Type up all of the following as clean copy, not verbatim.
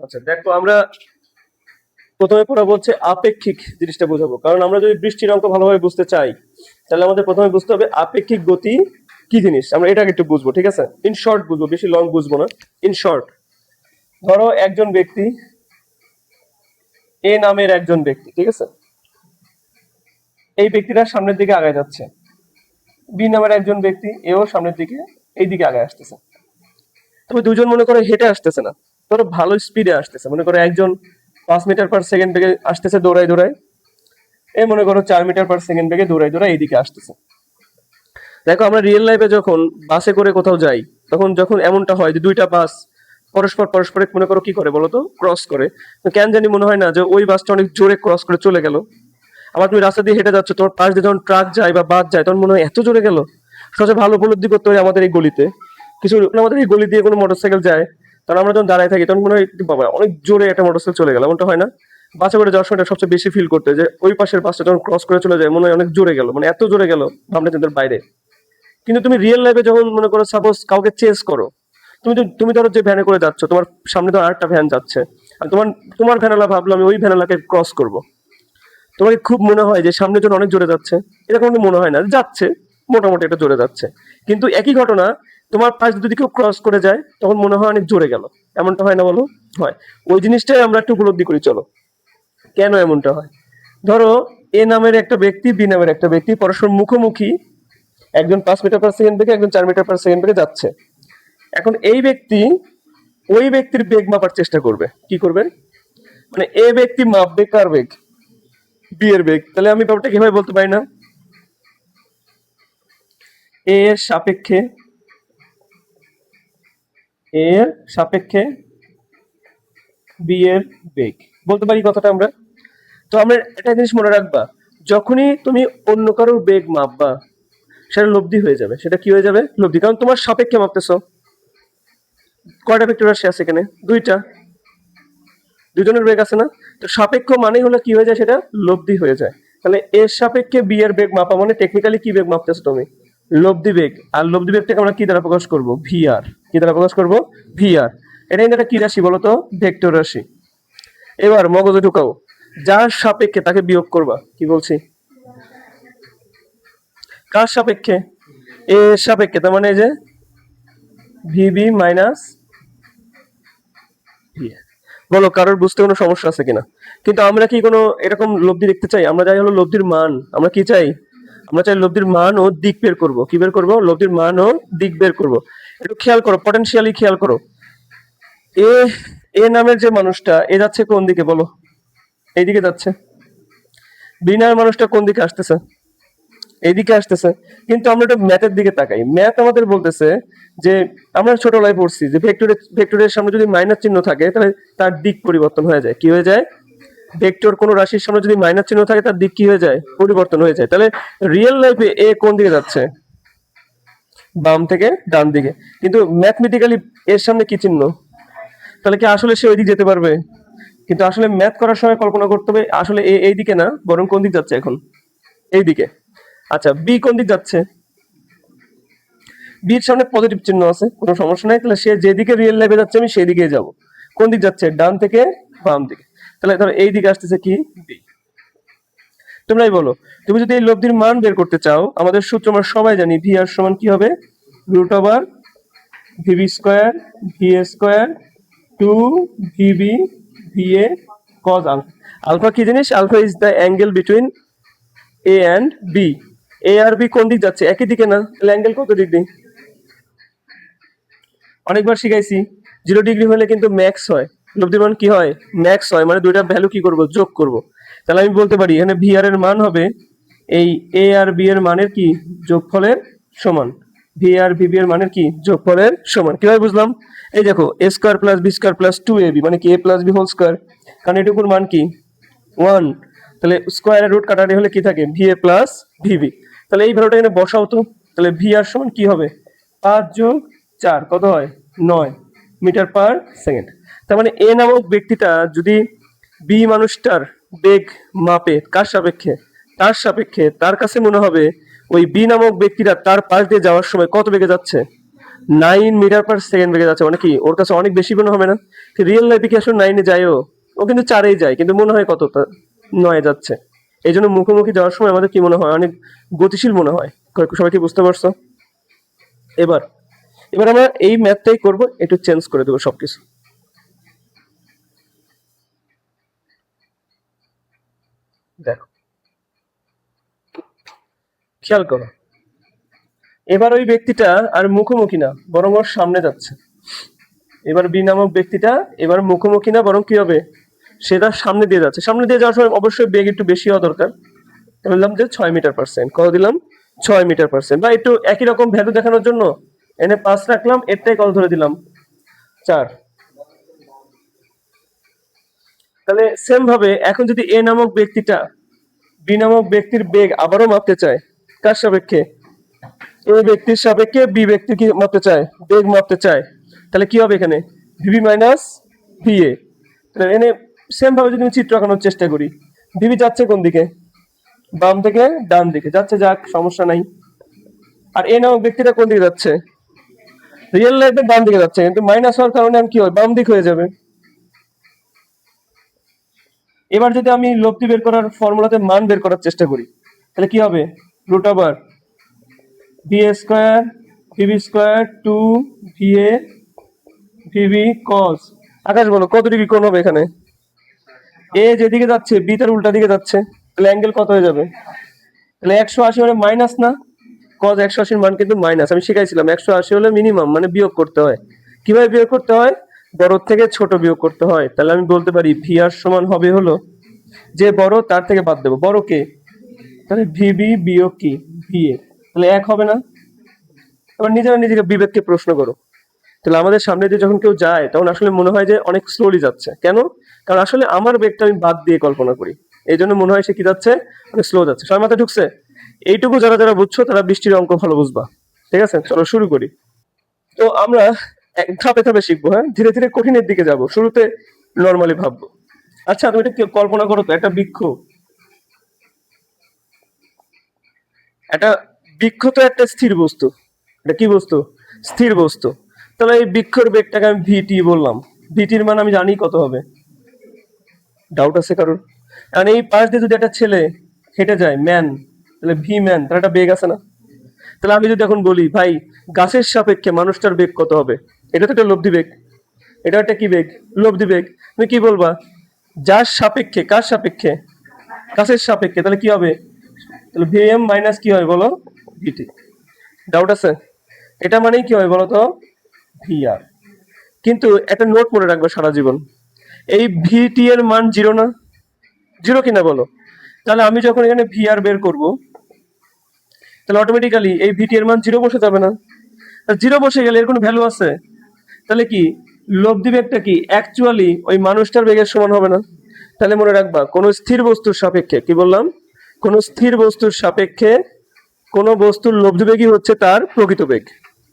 আচ্ছা দেখো, আমরা প্রথমে পড়া বলছে আপেক্ষিক জিনিসটা বোঝাবো, কারণ আমরা যদি বৃষ্টির অঙ্ক ভালোভাবে বুঝতে চাই তাহলে আমাদের প্রথমে বুঝতে হবে আপেক্ষিক গতি কি জিনিস। আমরা এটাকে একটু বুঝবো, ঠিক আছে? ইন শর্ট বুঝবো, বেশি লং বুঝবো না। ইন শর্ট, ধরো একজন ব্যক্তি, এ নামের একজন ব্যক্তি, ঠিক আছে? এই ব্যক্তিটা সামনের দিকে আগায় যাচ্ছে। বি নামের একজন ব্যক্তি, এও সামনের দিকে এই দিকে আগায় আসতেছে। তবে দুজন মনে করো হেঁটে আসতেছে না, ধরো ভালো স্পিডে আসতেছে। মনে করো একজন 5 মিটার/সেকেন্ড বেগে আসতেছে দৌড়ায় দৌড়ায়, এ মনে করো 4 মিটার/সেকেন্ড বেগে দৌড়ায় দৌড়ায় এইদিকে আসতেছে। দেখো, আমরা রিয়েল লাইফে যখন বাসে করে কোথাও যাই, তখন যখন এমনটা হয় যে দুইটা বাস পরস্পর পরস্পরে মনে করো কি করে বলতো, ক্রস করে, তো কেন জানি মনে হয় না যে ওই বাসটা অনেক জোরে ক্রস করে চলে গেল। আবার তুমি রাস্তা দিয়ে হেঁটে যাচ্ছ, তোমার পাশ দিয়ে যখন ট্রাক যায় বা বাস যায় তখন মনে হয় এত জোরে গেল। সবচেয়ে ভালো উপলব্ধি করতে হয় আমাদের এই গলিতে, কিছু আমাদের এই গলি দিয়ে কোনো মোটরসাইকেল যায়, তখন আমরা যখন দাঁড়ায় থাকি তখন মনে হয় বাবা অনেক জোরে একটা মোটরসাইকেল চলে গেল, এমনটা হয় না? বাসে করে যাওয়ার সময় সবচেয়ে বেশি ফিল করতে, যে ওই পাশের বাসটা যখন ক্রস করে চলে যায় মনে হয় অনেক জোরে গেল, মানে এত জোরে গেল ভাবনা চিন্তার বাইরে। কিন্তু তুমি রিয়েল লাইফে যখন মনে করো সাপোজ কাউকে চেস করো, তুমি ধরো যে ভ্যানে করে যাচ্ছ, তোমার সামনে ধরো আরেকটা ভ্যান যাচ্ছে, আর তোমার তোমার ভ্যানালা ভাবলো আমি ওই ভ্যানালাকে ক্রস করব। তোমার কি খুব মনে হয় যে সামনের জন্য অনেক জোরে যাচ্ছে? এরকম কিন্তু মনে হয় না, যাচ্ছে মোটামুটি এটা জোরে যাচ্ছে। কিন্তু একই ঘটনা তোমার পাশ দিয়ে যদি কেউ ক্রস করে যায় তখন মনে হয় অনেক জোরে গেল। এমনটা হয় না বলো? হয়। ওই জিনিসটাই আমরা একটু উপলব্ধি করি, চলো কেন এমনটা হয়। ধরো এ নামের একটা ব্যক্তি, বি নামের একটা ব্যক্তি পরস্পর মুখোমুখি, একজন 5 মিটার/সেকেন্ড থেকে একজন 4 মিটার/সেকেন্ড থেকে যাচ্ছে। এখন এই ব্যক্তি ওই ব্যক্তির বেগ মাপার চেষ্টা করবে। কি করবে? মানে এ ব্যক্তি মাপবে কার বেগ? বি এর বেগ। তাহলে আমি ব্যাপারটা কিভাবে বলতে পারি না, এ এর সাপেক্ষে, এ এর সাপেক্ষে বি এর বেগ, বলতে পারি কথাটা আমরা। তো আমরা একটা জিনিস মনে রাখবা, যখনই তুমি অন্য কারোর বেগ মাপবা সেটা লব্ধি হয়ে যাবে। সেটা কি হয়ে যাবে? লব্ধি, কারণ তোমার সাপেক্ষে মাপতেছো। কয়টা ভেক্টর রাশি আছে এখানে? দুইটা, দুজনের বেগ আছে না? তো সাপেক্ষ মানে হলো কি হয়ে যায়, সেটা লব্ধি হয়ে যায়। তাহলে এর সাপেক্ষে বি এর বেগ মাপা মানে টেকনিক্যালি কি বেগ মাপতেছো তুমি? লব্ধি বেগ। আর লব্ধি বেগটাকে আমরা কি দ্বারা প্রকাশ করব? ভি আর। কি দ্বারা প্রকাশ করব? ভি আর। এটা কিন্তু একটা কি রাশি বলতো? ভেক্টর রাশি। এবার মগজে ঢুকাও, যার সাপেক্ষে তাকে বিয়োগ করবা। কি বলছি? কার সাপেক্ষে? এ এর সাপেক্ষে, তার মানে এই যে ভিবি মাইনাস ভি। বলো কারোর বুঝতে কোনো সমস্যা আছে কিনা? কিন্তু আমরা কি কোনো এরকম লব্ধি দেখতে চাই? আমরা চাই হলো লব্ধির মান। আমরা কি চাই? আমরা চাই লব্ধির মান ও দিক বের করব। কি বের করব? লব্ধির মান ও দিক বের করব। একটু খেয়াল করো, পটেনশিয়ালি খেয়াল করো। এ এ নামের যে মানুষটা, এ যাচ্ছে কোন দিকে বলো? এইদিকে যাচ্ছে। বি নামের মানুষটা কোন দিকে আসতেছে? এইদিকে আসতেছে। কিন্তু আমরা একটু ম্যাথের দিকে তাকাই, ম্যাথ আমাদের বলতেছে যে আমরা ছোটবেলায় পড়ছি যে ভেক্টরের সামনে যদি মাইনাস চিহ্ন থাকে তাহলে তার দিক পরিবর্তন হয়ে যায়। কি হয়ে যায়? ভেক্টর কোন রাশির সামনে যদি মাইনাস চিহ্ন থাকে তার দিক কি হয়ে যায়? পরিবর্তন হয়ে যায়। তাহলে রিয়েল লাইফে এ কোন দিকে যাচ্ছে? বাম থেকে ডান দিকে। কিন্তু ম্যাথমেটিক্যালি এর সামনে কি চিহ্ন? তাহলে কি আসলে সে ওই দিক যেতে পারবে? কিন্তু আসলে ম্যাথ করার সময় কল্পনা করতে হবে আসলে এ এই দিকে না, বরং কোন দিক যাচ্ছে এখন? এই দিকে। আচ্ছা, বি কোন দিক যাচ্ছে? বির সামনে পজিটিভ চিহ্ন আছে, কোনো সমস্যা নাই। তাহলে সে যেদিকে রিয়েল লাইফে যাচ্ছে আমি সেই দিকে যাব। কোন দিক যাচ্ছে? ডান থেকে বাম দিকে। তাহলে ধরো এই দিকে আসতেছে কি? বি। তোমরাই বলো, তুমি যদি এই লব্ধির মান বের করতে চাও, আমাদের সূত্র আমরা সবাই জানি, ভি আর সমান কি হবে? Root over VB square V A square two VB V A cos alpha. Alpha কি জিনিস? Alpha is the angle between A and B. A আর বি কোন দিক যাচ্ছে? একই দিকে না? তাহলে অ্যাঙ্গেল কত ডিগ্রি? অনেকবার শিখাইছি, 0 ডিগ্রি হলে কিন্তু ম্যাক্স হয়। লব্ধির মান কি হয়? ম্যাক্স হয়, মানে দুইটা ভ্যালু কি করব? যোগ করব। তাহলে আমি বলতে পারি এখানে ভি আর এর মান হবে এই এ আর বি এর মানের কি? যোগফলের সমান। ভি আর ভিবি এর মানের কি? যোগফলের সমান। কিভাবে বুঝলাম? এই দেখো, A square plus B square plus 2ab মানে কি? A plus B whole square. কারণ এটুকুর মান কি? 1। তাহলে স্কোয়ারের রুট কাটারে হলে কি থাকে? V A plus VB. তাহলে এই ভ্যালুটা এখানে বসাও তো। তাহলে ভি আর সমান কি হবে? 5 যোগ 4 কত হয়? 9 মিটার পার সেকেন্ড। তার মানে এ নামক ব্যক্তিটা যদি বি মানুষটার বেগ মাপে কার সাপেক্ষে? তার সাপেক্ষে, তার কাছে মনে হবে ওই বি নামক ব্যক্তিরা তার পাশ দিয়ে যাওয়ার সময় কত বেগে যাচ্ছে? 9 মিটার/সেকেন্ড বেগে যাচ্ছে, মানে কি ওর কাছে অনেক বেশি মনে হবে না? রিয়েল লাইফে কি আসলে 9-এ যায়? ও কিন্তু 4-এই যায়, কিন্তু মনে হয় কতটা 9-এ যাচ্ছে। এই জন্য মুখোমুখি যাওয়ার সময় আমাদের কি মনে হয়? অনেক গতিশীল মনে হয়। সবাই কি বুঝতে পারছো? এবার এবার আমরা এই ম্যাথটাই করব, একটু চেঞ্জ করে দেবো সবকিছু। দেখো, খেয়াল করো, এবার ওই ব্যক্তিটা আর মুখোমুখি না, বরং ওর সামনে যাচ্ছে। এবার বি নামক ব্যক্তিটা এবার মুখোমুখি না, বরং কি হবে, সে তার সামনে দিয়ে যাচ্ছে। সামনে দিয়ে যাওয়ার সময় অবশ্যই বেগ একটু বেশি হওয়া দরকার। বললাম যে 6 মিটার/সেকেন্ড। কত দিলাম? 6 মিটার/সেকেন্ড। বা একটু একই রকম ভ্যালু দেখানোর জন্য এনে 5 রাখলাম, এরটাই কত ধরে দিলাম? 4। তাহলে সেম ভাবে এখন যদি এ নামক ব্যক্তিটা বি নামক ব্যক্তির বেগ আবারও মাপতে চায়, কার সাপেক্ষে? এ ব্যক্তির সাপেক্ষে বি ব্যক্তি কি মাপতে চায়? বেগ মাপতে চায়। তাহলে কি হবে এখানে? VB minus VA. তাহলে এনে সেম ভাবে যদি আমি চিত্র আঁকানোর চেষ্টা করি, ভিবি যাচ্ছে কোন দিকে? বাম থেকে ডান দিকে যাচ্ছে, যাক সমস্যা নাই। আর এ নামক ব্যক্তিটা কোন দিকে যাচ্ছে? রিয়েল লাইফে ডান দিকে যাচ্ছে, কিন্তু মাইনাস হওয়ার কারণে আমি কি হয়, বাম দিক হয়ে যাবে। এবার যদি আমি লব্ধি বের করার ফর্মুলাতে মান বের করার চেষ্টা করি, তাহলে কি হবে? Root over B square VB square 2 VA VB cos. Akash বলো কত ডিগ্রি কোণ হবে এখানে? এ যেদিকে যাচ্ছে বি তার উল্টা দিকে যাচ্ছে, তাহলে অ্যাঙ্গেল কত হয়ে যাবে? তাহলে 180 মানে মাইনাস না? কজ 180 মান কিন্তু মাইনাস। আমি শিখাইছিলাম 180 হলে মিনিমাম, মানে বিয়োগ করতে হয়। কিভাবে বিয়োগ করতে হয়? বড় থেকে ছোট বিয়োগ করতে হয়। তাহলে আমি বলতে পারি ভি আর সমান হবে হলো, যে বড় তার থেকে বাদ দেবো, বড় কে? তাহলে ভিবি বিয়োগ কি ভিএ, তাহলে 1 হবে না? এবার নিজেরা নিজেকে বিবেককে প্রশ্ন করো। তাহলে আমাদের সামনে দিয়ে যখন কেউ যায় তখন আসলে মনে হয় যে অনেক স্লোলি যাচ্ছে। কেন? কারণ আসলে আমার বেগটা আমি বাদ দিয়ে কল্পনা করি, এই জন্য মনে হয় সে কি যাচ্ছে, অনেক স্লো যাচ্ছে। সবার মাথায় ঢুকছে? এইটুকু যারা যারা বুঝছো তারা বৃষ্টির অঙ্ক ভালো বুঝবা। ঠিক আছে, চলো শুরু করি। তো আমরা ধাপে ধাপে শিখবো, হ্যাঁ, ধীরে ধীরে কঠিনের দিকে যাব, শুরুতে নর্মালি ভাববো। আচ্ছা, তুমি এটা কল্পনা করো তো, একটা বৃক্ষ, একটা বৃক্ষ তো একটা স্থির বস্তু। এটা কি বস্তু? স্থির বস্তু। তাহলে এই বৃক্ষর বেগটাকে আমি ভিটি বললাম, ভিটির মান আমি জানি কত হবে। ডাউট আছে কারোর? আর এই পাশ দিয়ে যদি একটা ছেলে হেঁটে যায়, ম্যান, তাহলে ভি ম্যান, তার একটা বেগ আছে না? তাহলে আমি যদি এখন বলি ভাই গাছের সাপেক্ষে মানুষটার বেগ কত হবে, এটা তো একটা লব্ধি বেগ, এটা একটা কি বেগ? লব্ধি বেগ। তুমি কি বলবা? যার সাপেক্ষে, কার সাপেক্ষে? গাছের সাপেক্ষে, তাহলে কি হবে? তাহলে ভিএম মাইনাস কি হয় বলো? ভিটি। ডাউট আছে? এটা মানেই কি হয় বলো তো? ভিআর। কিন্তু একটা নোট মনে রাখবে সারা জীবন, এই ভিটি এর মান জিরো না? জিরো কিনা বলো? তাহলে আমি যখন এখানে ভিআর বের করব, তাহলে অটোমেটিক্যালি এই ভিটি এর মান জিরো বসে যাবে না? জিরো বসে গেলে এর কোনো ভ্যালু আছে? তাহলে কি লব্ধি বেগটা কি অ্যাকচুয়ালি ওই মানুষটার বেগের সমান হবে না? তাহলে মনে রাখবা, কোন স্থির বস্তুর সাপেক্ষে, কি বললাম, কোন স্থির বস্তুর সাপেক্ষে কোন বস্তুর লব্ধি বেগই হচ্ছে তার প্রকৃত বেগ।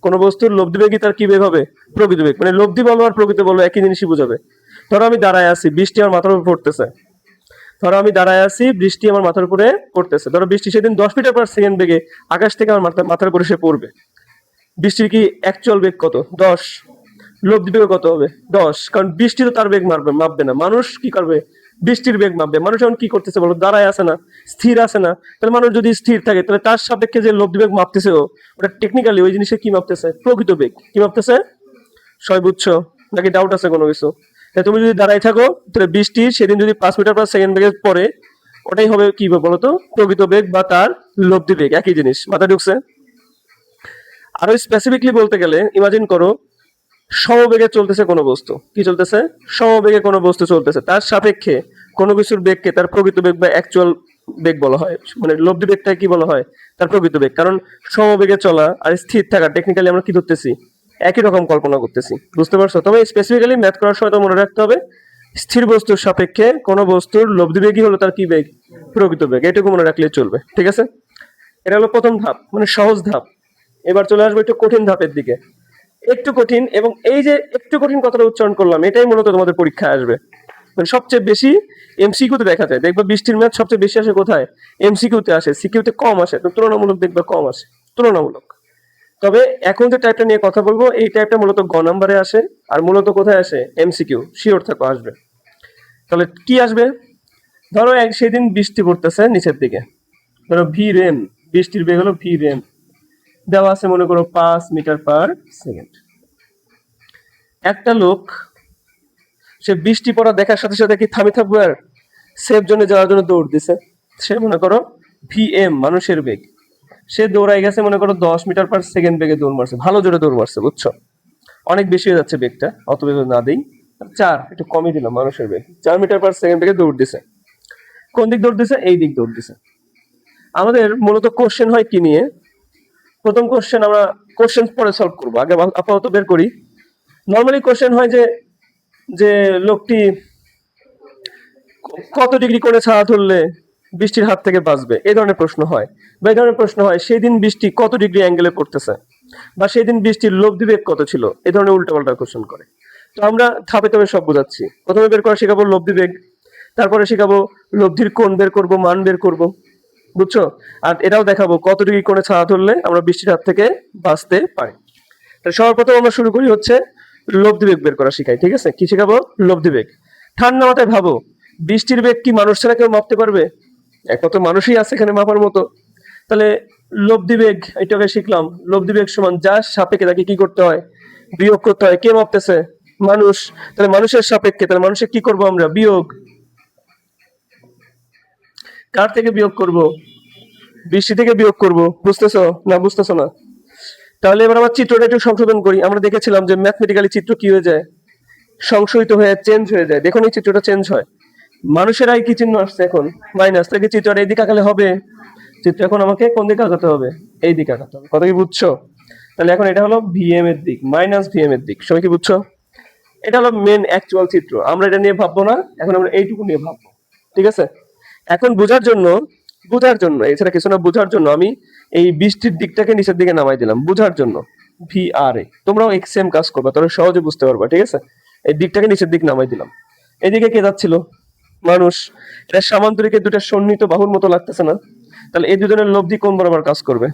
কোন বস্তুর লব্ধি বেগই তার কি বেগ হবে? প্রকৃত বেগ। মানে লব্ধি বলো আর প্রকৃত বলো একই জিনিসই বোঝাবে। ধরো আমি দাঁড়ায় আছি, বৃষ্টি আমার মাথার উপর পড়তেছে। ধরো আমি দাঁড়ায় আছি, বৃষ্টি আমার মাথার উপরে পড়তেছে। ধরো বৃষ্টি সেদিন 10 মিটার/সেকেন্ড বেগে আকাশ থেকে আমার মাথার উপরে সে পড়বে। বৃষ্টির কি অ্যাকচুয়াল বেগ কত? 10। লব্ধি বেগ কত হবে? 10। কারণ বৃষ্টি তো তার বেগ মাপবে না, মানুষ কি করবে? বৃষ্টির বেগ মাপবে। মানুষ এখন কি করতেছে বলো? দাঁড়ায় আছে না, স্থির আছে না? তাহলে মানুষ যদি স্থির থাকে, তাহলে তার সাপেক্ষে যে লব্ধি বেগ মাপতেছে ওটা টেকনিক্যালি ওই জিনিসে কি মাপতেছে? প্রকৃত বেগ। কি মাপতেছে? সবাই বুঝছো নাকি ডাউট আছে কোনো কিছু? তাহলে তুমি যদি দাঁড়াই থাকো, তাহলে বৃষ্টি সেদিন যদি 5 মিটার/সেকেন্ড বেগে পড়ে, ওটাই হবে কি বলতো? প্রকৃত বেগ বা তার লব্ধি বেগ, একই জিনিস। মাথা ঢুকছে? আরো স্পেসিফিকলি বলতে গেলে ইমাজিন করো সমবেগে চলতেছে কোনো বস্তু। কি চলতেছে? সমবেগে কোনো বস্তু চলতেছে, তার সাপেক্ষে কোনো কিছুর বেগকে তার প্রকৃত বেগ বা অ্যাকচুয়াল বেগ বলা হয়। মানে লব্ধি বেগটা কি বলা হয়? তার প্রকৃত বেগ। কারণ সমবেগে চলা আর স্থির থাকা টেকনিক্যালি আমরা কি ধরতেছি? একই রকম কল্পনা করতেছি। বুঝতে পারছো? তবে স্পেসিফিক্যালি ম্যাথ করার সময় তো মনে রাখতে হবে, স্থির বস্তুর সাপেক্ষে কোনো বস্তুর লব্ধি বেগই হলো তার কি বেগ? প্রকৃত বেগ। এটুকু মনে রাখলেই চলবে। ঠিক আছে, এটা হলো প্রথম ধাপ, মানে সহজ ধাপ। এবার চলে আসবো একটু কঠিন ধাপের দিকে। একটু কঠিন, এবং এই যে একটু কঠিন কথাটা উচ্চারণ করলাম, এটাই মূলত তোমাদের পরীক্ষায় আসবে। মানে সবচেয়ে বেশি এমসিকিউতে দেখা যায়, দেখবা বৃষ্টির ম্যাথ সবচেয়ে বেশি আসে কোথায়? এমসিকিউতে আসে, সিকিউতে কম আসে। তো তুলনামূলক দেখবা কম আসে, তুলনামূলক। তবে এখন যে টাইপটা নিয়ে কথা বলবো এই টাইপটা মূলত গ নাম্বারে আসে, আর মূলত কোথায় আসে, এমসিকিউ, শিওর থাকো আসবে। তাহলে কি আসবে, ধরো সেদিন বৃষ্টি পড়তেছে নিচের দিকে, ধরো ভি রেন, বৃষ্টির বেগ হলো ভি রেন, দেওয়া আছে মনে করো 5 মিটার/সেকেন্ড। একটা লোক সে বৃষ্টি পড়া দেখার সাথে সাথে কি থামি থাকবে আর সেফ জোনে যাওয়ার জন্য দৌড় দিছে। সে মনে করো ভিএম মানুষের বেগ, সে দৌড়াই গেছে মনে করো 10 মিটার/সেকেন্ড বেগে দৌড় মারছে, ভালো জোরে দৌড় মারছে, বুঝছো, অনেক বেশি হয়ে যাচ্ছে বেগটা, অত বেগ না দেই, 4 একটু কমই দিলাম, মানুষের বেগ 4 মিটার/সেকেন্ড বেগে দৌড় দিছে। কোন দিক দৌড় দিছে, এই দিক দৌড় দিছে। আমাদের মূলত কোশ্চেন হয় কি নিয়ে, প্রথম কোশ্চেন আমরা কোশ্চেন পরে সলভ করবো, আগে আপাতত বের করি। নর্মালি কোশ্চেন হয় যে যে লোকটি কত ডিগ্রি কোণে ছায়া ধরলে বৃষ্টির হাত থেকে বাঁচবে, এই ধরনের প্রশ্ন হয়। বা এই ধরনের প্রশ্ন হয় সেই দিন বৃষ্টি কত ডিগ্রি অ্যাঙ্গেলে পড়তেছে, বা সেই দিন বৃষ্টির লব্ধি বেগ কত ছিল, এই ধরনের উল্টাপাল্টা কোশ্চেন করে। তো আমরা ধাপে ধাপে সব বোঝাচ্ছি। প্রথমে বের করা শেখাবো লব্ধি বেগ, তারপরে শেখাবো লব্ধির কোণ বের করব, মান বের করব, বুঝছো, আর এটাও দেখাবো কত ডিগ্রি কোণে ছায়া ধরলে আমরা বৃষ্টির হাত থেকে বাঁচতে পারি। তাহলে সর্বপ্রথম আমরা শুরু করি হচ্ছে লব্ধি বেগ বের করা শিখাই, ঠিক আছে। কি শেখাবো, লব্ধি বেগ। ঠান্ডা মাথায় ভাবো, বৃষ্টির বেগ কি মানুষ ছাড়া কেউ মাপতে পারবে? একমাত্র মানুষই আছে এখানে মাপার মতো। তাহলে লব্ধি বেগ এটাকে শিখলাম, লব্ধি বেগ সমান যার সাপেক্ষে তাকে কি করতে হয়, বিয়োগ করতে হয়। কে মাপতেছে, মানুষ। তাহলে মানুষের সাপেক্ষে, তাহলে মানুষের কি করব আমরা, বিয়োগ। কার থেকে বিয়োগ করব, বৃষ্টি থেকে বিয়োগ করব। বুঝতেছো না, বুঝতেছো না? তাহলে এবার আমার চিত্রটা একটু সংশোধন করি। আমরা দেখেছিলাম যে ম্যাথমেটিক্যালি চিত্র কি হয়ে যায়, সংশোধিত হয়ে চেঞ্জ হয়ে যায়। দেখুন এই চিত্রটা চেঞ্জ হয়, মানুষের আয় কি চিহ্ন আসছে এখন, মাইনাস থেকে চিত্রটা এই দিকে আঁকালে হবে, চিত্র এখন আমাকে কোন দিকে আঁকাতে হবে, এই দিকে আঁকাতে হবে। কথা কি বুঝছো? তাহলে এখন এটা হলো ভিএম এর দিক, মাইনাস ভিএম এর দিক, সবাই কি বুঝছো? এটা হলো মেন অ্যাকচুয়াল চিত্র, আমরা এটা নিয়ে ভাববো না, এখন আমরা এইটুকু নিয়ে ভাববো, ঠিক আছে। এখন বোঝার জন্য এছাড়া কিছু না, বোঝার জন্য আমি এই বৃষ্টির দিকটাকে নিচের দিকে নামাই দিলাম, বোঝার জন্য ভি আর এ। তোমরাও এক সেম কাজ করবে, তাহলে সহজে বুঝতে পারবা, ঠিক আছে। এই দিকটাকে নিচের দিক নামাই দিলাম। এদিকে কে যাচ্ছিল, মানুষ। এটা সামান্তরিকে দুটা সন্নিহিত বাহুর মতো লাগতেছে না? তাহলে এই দুজনের লব্ধি কোন বরাবর কাজ করবে,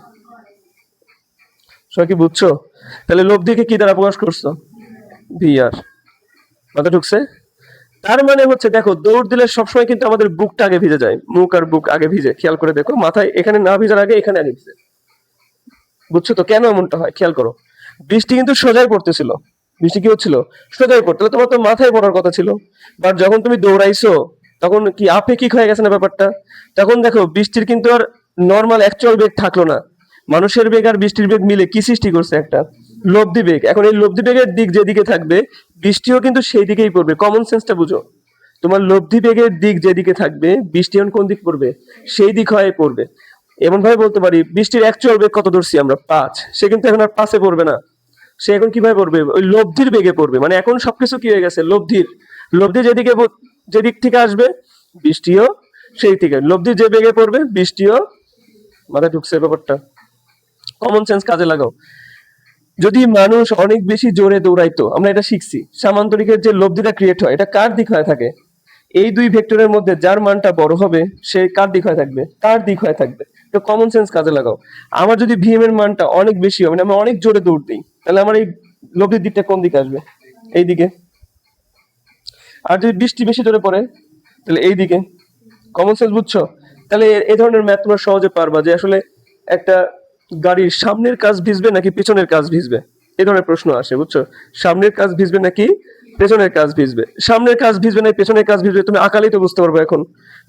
সবাই কি বুঝছো? তাহলে লব্ধিকে কি দ্বারা প্রকাশ করছো, ভি আর। মাথা ঢুকছে? তার মানে হচ্ছে দেখো, দৌড় দিলে সবসময় কিন্তু আমাদের বুকটা আগে ভিজে যায়, মুখ আর বুক আগে ভিজে, খেয়াল করে দেখো, মাথায় এখানে না ভিজার আগে এখানে আগে ভিজে। বুঝছো তো কেন এমনটা হয়, খেয়াল করো। বৃষ্টি কিন্তু সোজাই পড়তেছিল, বৃষ্টি কি হচ্ছিল, সোজাই পড়তে, তোমার তো মাথায় পড়ার কথা ছিল। বাট যখন তুমি দৌড়াইছো তখন কি আপেক্ষিক হয়ে গেছে না ব্যাপারটা। তখন দেখো বৃষ্টির কিন্তু আর নর্মাল অ্যাকচুয়াল বেগ থাকলো না, মানুষের বেগ আর বৃষ্টির বেগ মিলে কি সৃষ্টি করছে, একটা লব্ধি বেগ। এখন এই লব্ধি বেগের দিক যেদিকে থাকবে বৃষ্টিও কিন্তু সেই দিকেই পড়বে, কমন সেন্সটা বুঝো। তোমার লব্ধি বেগের দিক যেদিকে থাকবে বৃষ্টি এখন কোন দিক পড়বে, সেই দিক হয়ে পড়বে। এমন ভাবে বলতে পারি বৃষ্টির অ্যাকচুয়াল বেগ কত ধরছি আমরা, 5, সে কিন্তু এখন আর 5-এ পড়বে না, সে এখন কিভাবে পড়বে, ওই লব্ধির বেগে পড়বে। মানে এখন সবকিছু কি হয়ে গেছে, লব্ধি যেদিক থেকে আসবে বৃষ্টিও সেই থেকে, লব্ধি যে বেগে পড়বে বৃষ্টিও। মাথায় ঢুকছে ব্যাপারটা? কমন সেন্স কাজে লাগাও। যদি মানুষ অনেক বেশি জোরে দৌড়াইতো, আমরা এটা শিখছি, সামান্তরিকের যে লব্ধিটা ক্রিয়েট হয় এটা কার দিক হয়ে থাকে, এই দুই ভেক্টরের মধ্যে যার মানটা বড় হবে সে কার দিক হয়ে থাকবে, তার দিক হয়ে থাকবে। তো কমন সেন্স কাজে লাগাও। আমার যদি ভিএম এর মানটা অনেক বেশি হবে, মানে আমি অনেক জোরে দৌড় দিই, তাহলে আমার এই লব্ধির দিকটা কোন দিকে আসবে, এই দিকে। আর যদি বৃষ্টি বেশি জোরে পড়ে তাহলে এই দিকে। কমন সেন্স বুঝছো? তাহলে এই ধরনের ম্যাথ তোমরা সহজে পারবা যে আসলে একটা গাড়ির সামনের কাজ ভিজবে নাকি পেছনের কাজ ভিজবে, এই ধরনের প্রশ্ন আসে, বুঝছো। সামনের কাজ ভিজবে নাকি পেছনের কাজ ভিজবে, সামনের কাজ ভিজবে নাকি পেছনের কাজ ভিজবে, তুমি আকালেই তো বুঝতে পারবে। এখন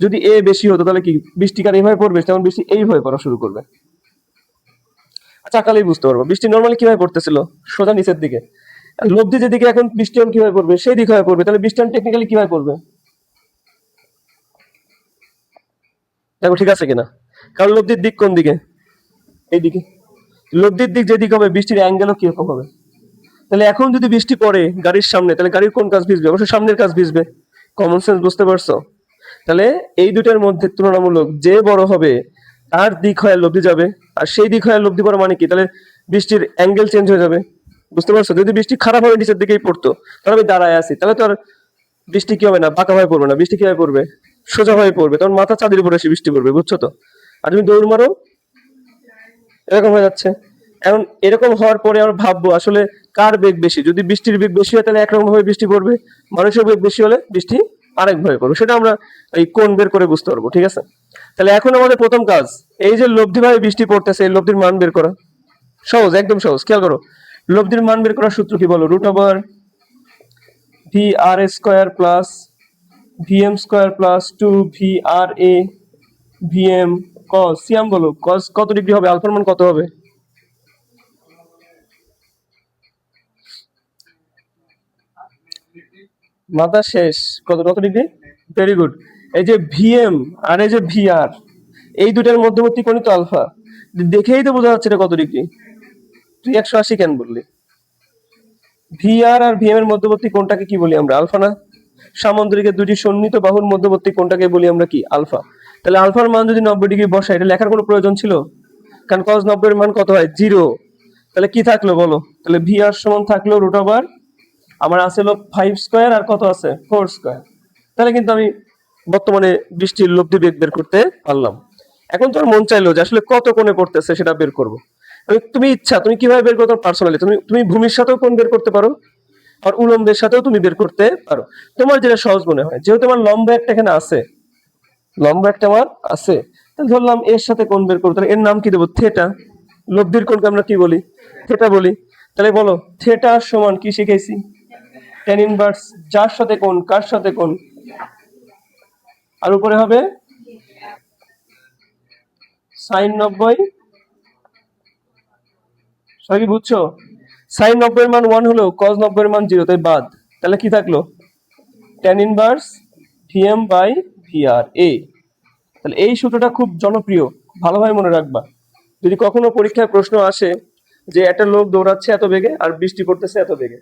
যদি এ বেশি হতো তাহলে কি বৃষ্টি কার এইভাবে পড়বে, তেমন বৃষ্টি এইভাবে পড়া শুরু করবে। আচ্ছা, আকালেই বুঝতে পারবো বৃষ্টি নর্মালি কিভাবে পড়তেছিল, সোজা নিচের দিকে। আর লব্ধি যেদিকে, এখন বৃষ্টি কিভাবে পড়বে, সেই দিক হয়ে পড়বে, তাহলে বৃষ্টি টেকনিক্যালি কিভাবে পড়বে, দেখো ঠিক আছে কিনা। কারণ লব্ধির দিক কোন দিকে, এইদিকে। লব্ধির দিক যেদিকে হবে বৃষ্টির অ্যাঙ্গেলও কিরকম হবে। তাহলে এখন যদি বৃষ্টি পড়ে গাড়ির সামনে, তাহলে গাড়ির কোন কাজ ভিজবে, অবশ্যই সামনের কাজ ভিজবে। কমন সেন্স বুঝতে পারছো? তাহলে এই দুটার মধ্যে তুলনামূলক যে বড় হবে তার দিক হয়ে লব্ধি যাবে, আর সেই দিক হয়ে লব্ধি পড়া মানে কি, তাহলে বৃষ্টির অ্যাঙ্গেল চেঞ্জ হয়ে যাবে। বুঝতে পারছো? যদি বৃষ্টি খারাপ ভাবে নিচের দিকেই পড়তো, তাহলে আমি দাঁড়ায় আছি, তাহলে তো আর বৃষ্টি কি হবে না, বাঁকা হয়ে পড়বে না, বৃষ্টি কিভাবে পড়বে, সোজা হয়ে পড়বে, তখন মাথা চাঁদের উপরে এসে বৃষ্টি পড়বে, বুঝছো তো। আর তুমি দৌড় মারো, এরকম হয়ে যাচ্ছে। এখন এরকম হওয়ার পরে আমরা ভাববো আসলে কার বেগ বেশি। যদি বৃষ্টির বেগ বেশি হয় তাহলে একরকম ভাবে বৃষ্টি পড়বে, মানুষের বেগ বেশি হলে বৃষ্টি আরেক ভাবে পড়বে। সেটা আমরা এই কোণ বের করে বুঝতে পারবো, ঠিক আছে? তাহলে এখন আমাদের প্রথম কাজ, এই যে লব্ধি ভাবে বৃষ্টি পড়তেছে এই লব্ধির মান বের করা। সহজ, একদম সহজ, খেয়াল করো। লব্ধির মান বের করার সূত্র কি বলো? Root over V R square plus VM square plus 2 VRA VM cos Siam বলো, কস কত ডিগ্রি হবে? আলফার মান কত হবে? মাথা শেষ। কত ডিগ্রি? Very good. এই যে ভিএম আর এই যে ভিআর, এই দুটার মধ্যবর্তী কোণই তো আলফা। দেখেই তো বোঝা যাচ্ছে এটা কত ডিগ্রি। তুই 180 কেন বললি? ভিআর আর ভিএম এর মধ্যবর্তী কোণটাকে কি বলি আমরা? আলফা না? সামান্তরিকের দুটি সন্নিহিত বাহুর মধ্যবর্তী কোণটাকে বলি আমরা কি? আলফা। তাহলে আলফার মান যদি 90 ডিগ্রি বসাই, এটা লেখার কোনো প্রয়োজন ছিল? কারণ cos 90 এর মান কত হয়? 0। তাহলে কি থাকলো বলো? তাহলে ভিআর সমান থাকলো রুট ওভার, আমার আছে হলো 5 স্কয়ার আর কত আছে? 4 স্কয়ার। তাহলে কিন্তু আমি বর্তমানে বৃষ্টির লব্ধি বেগ বের করতে পারলাম। এখন তোমার মন চাইলো যে আসলে কত কোণে পড়তেছে সেটা বের করব। তুমি ইচ্ছা তুমি কিভাবে বের করতে পার্সোনালি, তুমি ভূমির সাথেও কোণ বের করতে পারো, আর উলম্বের সাথেও তুমি বের করতে পারো, তোমার যেটা সহজ মনে হয়। যেহেতু আমার লম্বা একটা এখানে আছে, লম্বা একটা আমার আছে, তাহলে ধরলাম এর সাথে কোণ বের করবো। তাহলে এর নাম কি দেবো? থেটা। লব্ধির কোণকে আমরা কি বলি? থেটা বলি। তাহলে বলো থেটা সমান কি শিখেছি? tan ইনভার্স যার সাথে কোণ, কার সাথে কোণ? আর উপরে হবে sin 90। সবাই কি বুঝছো? sin 90 এর মান 1 হলো, cos 90 এর মান 0, তাই বাদ। তাহলে কি থাকলো? tan inverse vm by VRA। তাহলে এই সূত্রটা খুব জনপ্রিয়, ভালোভাবে মনে রাখবা। যদি কখনো পরীক্ষায় প্রশ্ন আসে যে একটা লোক দৌড়াচ্ছে এত বেগে আর বৃষ্টি পড়তেছে এত বেগে,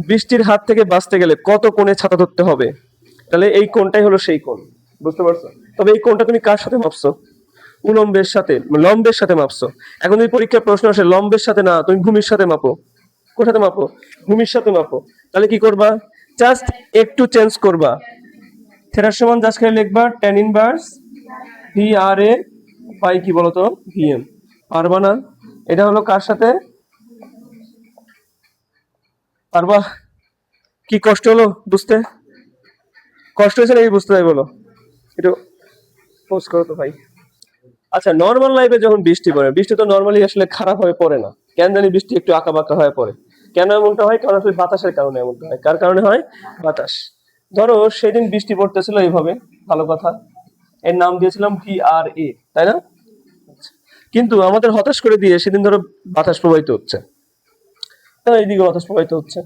বৃষ্টির হাত থেকে বাঁচতে গেলে কত কোণে ছাতা ধরতে হবে, তাহলে এই কোণটাই হলো সেই কোণ। বুঝতে পারছো? তবে এই কোণটা তুমি কার সাথে মাপছো? উলম্বের সাথে, লম্বের সাথে মাপছো। এখন যদি পরীক্ষার প্রশ্ন আসে লম্বের সাথে না, তুমি ভূমির সাথে মাপো। কোথাতে মাপো? ভূমির সাথে মাপো। তাহলে কি করবা? জাস্ট একটু চেঞ্জ করবা। থেটার সমান জাস্ট খালি লিখবা tan ইনভার্স VRA বাই কি বলতো VM। পারবা না? এটা হলো কার সাথে? পারবা? কি কষ্ট হলো বুঝতে? কষ্ট হয়েছে নাকি বুঝতে পাই বলো? একটু পোস্ট করো তো ভাই। আচ্ছা, নর্মাল লাইফে যখন বৃষ্টি পড়ে, বৃষ্টি তো নর্মালি আসলে খারাপ হয়ে পড়ে না। কেন জানি বৃষ্টি একটু আঁকা বাঁকা হয়ে পড়ে। কেন এমনটা হয়? কারণ আসলে বাতাসের কারণে এমনটা হয়। কার কারণে হয়? বাতাস। ধরো সেদিন বৃষ্টি পড়তেছিল এইভাবে, ভালো কথা, এর নাম দিয়েছিলাম VRA, তাই না? কিন্তু আমাদের হতাশ করে দিয়ে সেদিন ধরো বাতাস প্রবাহিত হচ্ছে, তাহলে এইদিকে বাতাস প্রবাহিত হচ্ছে,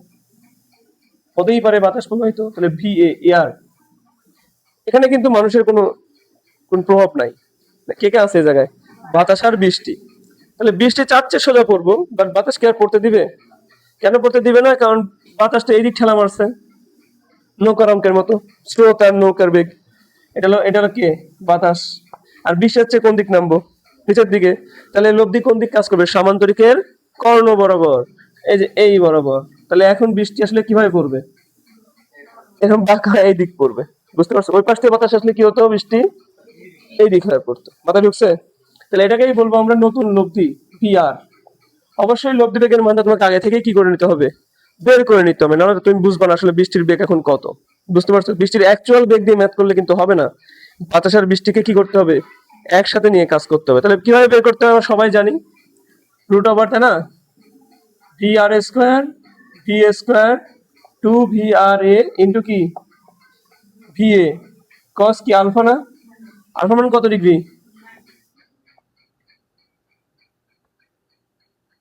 হতেই পারে বাতাস প্রবাহিত, তাহলে VA এয়ার। এখানে কিন্তু মানুষের কোনো কোন প্রভাব নাই। কে কে আছে এই জায়গায়? বাতাস আর বৃষ্টি। তাহলে বৃষ্টি চাচ্ছে সোজা পড়বো, বাট বাতাস কি আর পড়তে দিবে? কেন পড়তে দিবে না? কারণ বাতাসটা এইদিক ঠেলা মারছে নৌকার অঙ্কের মতো, স্রোত আর নৌকার বেগ। এটা হলো কে? বাতাস। আর বৃষ্টি হচ্ছে কোন দিক নামবো? নিচের দিকে। তাহলে লব্ধি কোন দিক কাজ করবে? সামান্তরিকের কর্ণ বরাবর, এই যে এই বরাবর। তাহলে এখন বৃষ্টি আসলে কিভাবে পড়বে? এরকম বাঁকা এই দিক পড়বে। বুঝতে পারছো? ওই পাশ থেকে বাতাস আসলে কি হতো? বৃষ্টি এই দিক হয়ে পড়তো। মাথা ঢুকছে? তাহলে এটাকেই বলবো আমরা নতুন লব্ধি, VR। অবশ্যই লব্ধি বেগের মানটা তোমাকে আগে থেকেই কি করে নিতে হবে? বের করে নিতে হবে, নাহলে তুমি বুঝবা না আসলে বৃষ্টির বেগ এখন কত। বুঝতে পারছো? বৃষ্টির অ্যাকচুয়াল বেগ দিয়ে ম্যাথ করলে কিন্তু হবে না। বাতাস আর বৃষ্টিকে কি করতে হবে? একসাথে নিয়ে কাজ করতে হবে। তাহলে কিভাবে বের করতে হবে আমরা সবাই জানি, রুট ওভার, তাই না? VRA square VA square 2 VRA into কি VA কস কি আলফা না? আলফা মান কত ডিগ্রি?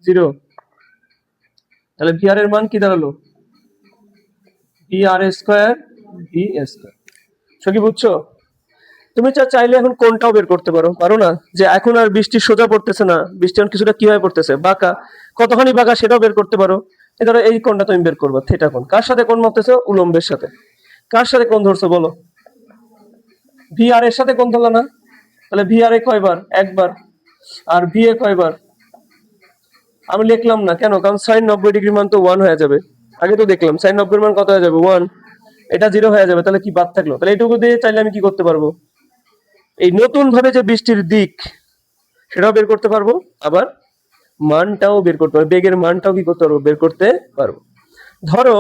0। তাহলে ভিআর এর মান কি দাঁড়ালো? VRA square VA square. So কি বুঝছো? তুমি চাইলে এখন কোনটাও বের করতে পারো, পারো না? যে এখন আর বৃষ্টি সোজা পড়তেছে না, বৃষ্টি এখন কিছুটা কিভাবে পড়তেছে, বাঁকা, কতখানি বাঁকা সেটাও বের করতে পারো। এই ধরো এই কোণটা তুমি বের করবে, থেটা কোণ। কার সাথে কোণ মাপতেছো? উলম্বের সাথে। কার সাথে কোণ ধরছো বলো? ভিআর এর সাথে কোণ ধরলো না? তাহলে ভিআরএ কয়বার? একবার। আর ভিএ কয়বার? আমি লিখলাম না কেন? কারণ sin 90 ডিগ্রি মান তো 1 হয়ে যাবে। আগে তো দেখলাম sin 90 এর মান কত হয়ে যাবে? 1। এটা 0 হয়ে যাবে। তাহলে কি বাদ থাকলো? তাহলে এইটুকু দিয়ে চাইলে আমি কি করতে পারবো? এই নতুন ভাবে যে বৃষ্টির দিক সেটাও বের করতে পারবো, আবার মানটাও বের করতে পারবো, বেগের মানটাও কি করতে পারবো, বের করতে পারবো। ধরো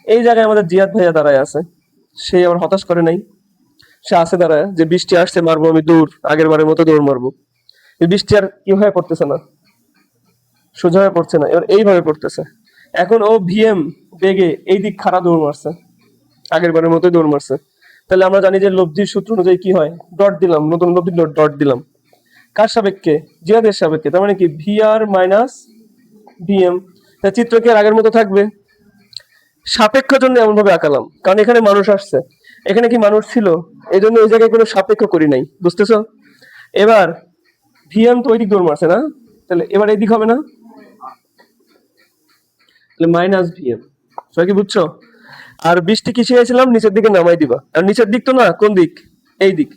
এই জায়গায় আমাদের জিয়াদ ভাইয়া দাঁড়ায় আছে, সে আবার হতাশ করে নাই, সে আছে দাঁড়ায় যে বৃষ্টি আসছে মারবো আমি দৌড়, আগের বারের মতো দৌড় মারবো। এই বৃষ্টি আর কি হয়ে পড়তেছে না, সোজা হয়ে পড়ছে না, এবার এইভাবে পড়তেছে। এখন ও ভিএম বেগে এই দিক খাড়া দৌড় মারছে, আগের বারের মতোই দৌড় মারছে। তাহলে আমরা জানি যে লব্ধির সূত্র অনুযায়ী কি হয়, ডট দিলাম, নতুন লব্ধি ডট দিলাম, কার সাপেক্ষে, জিয়াদের সাপেক্ষে, তার মানে কি ভিআর মাইনাস ভিএম। চিত্র কি আর আগের মতো থাকবে? সাপেক্ষ জন্য এমন ভাবে আঁকালাম কারণ এখানে মানুষ আসছে, এখানে কি মানুষ ছিল, এই জন্য এই জায়গায় কোনো সাপেক্ষ করি নাই, বুঝতেছো? এবার ভিএম তো ওই দিক দৌড় মারছে না, তাহলে এবার এই দিক হবে না, তাহলে মাইনাস ভিএম। সবাই কি বুঝছো? আর বৃষ্টি কি শিখেছিলাম, নিচের দিকে নামাই দিবা, আর নিচের দিক তো না, কোন দিক, এই দিক,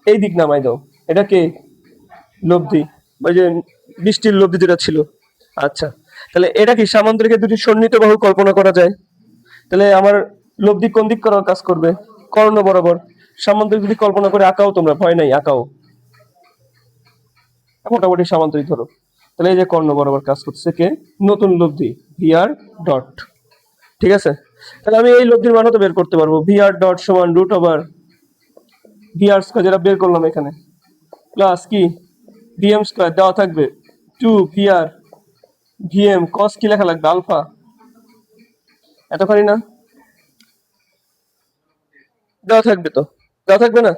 এই দিক নামাই দাও, এটা কে, লব্ধি, ওই যে বৃষ্টির লব্ধি যেটা ছিল। আচ্ছা, তাহলে এটা কি সামান্তরিকের দুটি সন্নিহিত বাহু কল্পনা করা যায়, তাহলে আমার লব্ধি কোন দিক করার কাজ করবে, কর্ণ বরাবর। সামান্তরিক যদি কল্পনা করে আঁকাও তোমরা, ভয় নাই, আঁকাও, মোটামুটি সামান্তরিক ধরো। তাহলে এই যে কর্ণ বরাবর কাজ করছে কে, নতুন লব্ধি ভিআর ডট, ঠিক আছে? তাহলে আমি এই লব্ধির মানও তো বের করতে পারবো, ভিআর ডট সমান রুট ওভার ভিআর স্কয়ার, যেটা বের করলাম এখানে, প্লাস কি ভিএম স্কয়ার দেওয়া থাকবে 2 ভিআর ভিএম কস কি লেখা লাগবে, আলফা, এতখানি না দেওয়া থাকবে, তো দেওয়া থাকবে না,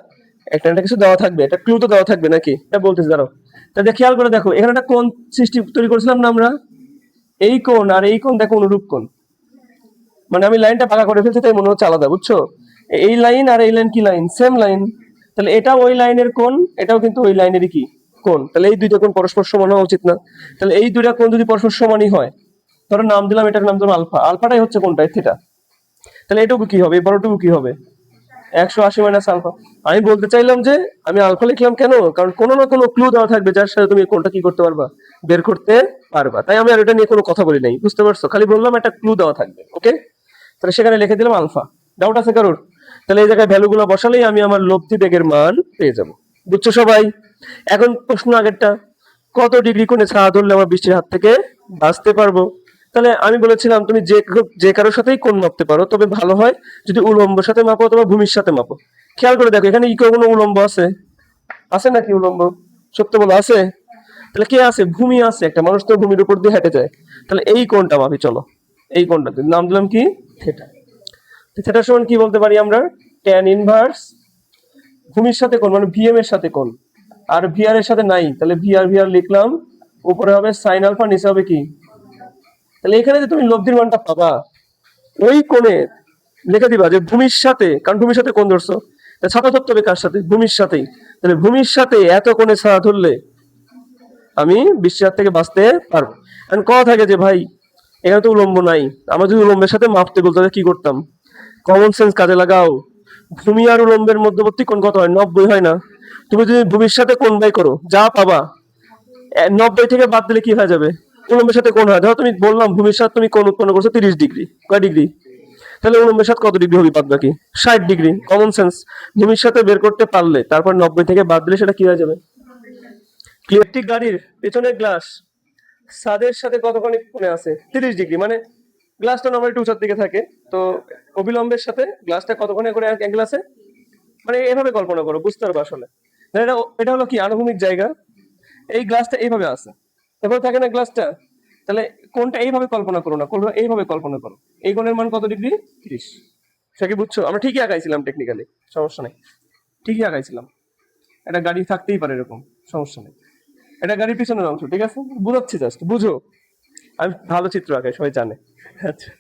একটা একটা কিছু দেওয়া থাকবে, একটা ক্লু তো দেওয়া থাকবে নাকি, এটা বলতেছি দাঁড়াও। তাহলে খেয়াল করে দেখো, এখানে একটা কোণ সৃষ্টি তৈরি করেছিলাম না আমরা, এই কোণ আর এই কোণ দেখো অনুরূপ কোণ, মানে আমি লাইনটা পাকা করে ফেলছি তাই মনে হচ্ছে আলাদা, বুঝছো? এই লাইন আর এই লাইন কি লাইন, সেম লাইন, তাহলে এটাও ওই লাইনের কোণ, এটাও কিন্তু ওই লাইনেরই কি কোণ, তাহলে এই দুইটা কোণ পরস্পর সমান হওয়া উচিত না? তাহলে এই দুইটা কোণ যদি পরস্পর সমানই হয়, ধরো নাম দিলাম, এটার নাম ধরো আলফা, আলফাটাই হচ্ছে কোনটা, থিটা, তাহলে এটুকু কি হবে, এই বড়টুকু কি হবে, 180 মাইনাস আলফা। আমি বলতে চাইলাম যে আমি আলফা লিখলাম কেন, কারণ কোনো না কোনো ক্লু দেওয়া থাকবে যার সাথে তুমি কোনটা কি করতে পারবা, বের করতে পারবা, তাই আমি আর এটা নিয়ে কোনো কথা বলি নাই, বুঝতে পারছো? খালি বললাম একটা ক্লু দেওয়া থাকবে, ওকে? তাহলে সেখানে লিখে দিলাম আলফা। ডাউট আছে কারোর? তাহলে এই জায়গায় ভ্যালু গুলো বসালেই আমি আমার লব্ধি বেগের মান পেয়ে যাব, বুঝছো সবাই? এখন প্রশ্ন আগেরটা, কত ডিগ্রি কোণে ছায়া ধরলে আমার বৃষ্টির হাত থেকে বাঁচতে পারবো? তাহলে আমি বলেছিলাম তুমি যে কারোর সাথেই কোণ মাপতে পারো, তবে ভালো হয় যদি উলম্বের সাথে মাপো অথবা ভূমির সাথে মাপো। খেয়াল করে দেখো, এখানে কি কোনো উলম্ব আছে, আছে নাকি উলম্ব, সত্য বলো আছে? তাহলে কে আছে, ভূমি আছে, একটা মানুষ তো ভূমির উপর দিয়ে হেঁটে যায়, তাহলে এই কোণটা মাপি, চলো এই কোণটা নাম দিলাম কি, থিটা। থিটার সমান কি বলতে পারি আমরা, ট্যান ইনভার্স ভূমির সাথে কোণ, মানে ভিএম এর সাথে কোণ, আর ভিআর এর সাথে নাই, তাহলে ভিআর ভিআর লিখলাম, উপরে হবে সাইন আলফা, নিচে হবে কি, তাহলে এখানে যে তুমি লব্ধির মানটা পাবা, ওই কোণে লিখে দিবা যে ভূমির সাথে, কারণ ভূমির সাথে কোণ ধরছো, ছাপা ধরতে হবে কার সাথে, ভূমির সাথেই, তাহলে ভূমির সাথে এত কোণে ছায়া ধরলে আমি বৃষ্টির হাত থেকে বাঁচতে পারবো। এখন কথা থাকে যে ভাই এখানে তো উলম্ব নাই, আমরা যদি উলম্বের সাথে মাপতে বলতে তাহলে কি করতাম, কমন সেন্স কাজে লাগাও, ভূমি আর উলম্বের মধ্যবর্তী কোণ কত হয়, 90 হয় না? তুমি যদি ভূমির সাথে কোণ বাই করো যা পাবা, 90 থেকে বাদ দিলে কি হয়ে যাবে, উলম্বের সাথে কোণ হয়, ধরো তুমি বললাম ভূমির সাথে তুমি কোণ উৎপন্ন করছো 30 ডিগ্রি, কয় ডিগ্রি, তাহলে উলম্বের সাথে কত ডিগ্রি হবে বাদ বাকি, 60 ডিগ্রি, কমন সেন্স, ভূমির সাথে বের করতে পারলে তারপর 90 থেকে বাদ দিলে সেটা কি হয়ে যাবে। একটি গাড়ির পেছনের গ্লাস ছাদের সাথে কতখানি কোণে আছে, 30 ডিগ্রি, মানে গ্লাসটা নরমালি একটু উঁচার দিকে থাকে, তো অবিলম্বের সাথে গ্লাসটা কতখানি করে অ্যাঙ্গেল আছে, মানে এভাবে কল্পনা করো, বুঝতে পারবে আসলে। এটা এটা হলো কি আনুভূমিক জায়গা, এই গ্লাসটা এইভাবে আছে, এভাবে থাকে না গ্লাসটা, তাহলে কোনটা এইভাবে কল্পনা করো না, কোনটা এইভাবে কল্পনা করো, এই কোণের মান কত ডিগ্রি, 30। সে কি বুঝছো? আমরা ঠিকই আঁকাইছিলাম, টেকনিক্যালি সমস্যা নেই, ঠিকই আঁকাইছিলাম, একটা গাড়ি থাকতেই পারে এরকম, সমস্যা নেই, এটা গাড়ির পিছনের অংশ, ঠিক আছে, বুঝাচ্ছি, জাস্ট বুঝো, আমি ভালো চিত্র আঁকাই, সবাই জানে। আচ্ছা,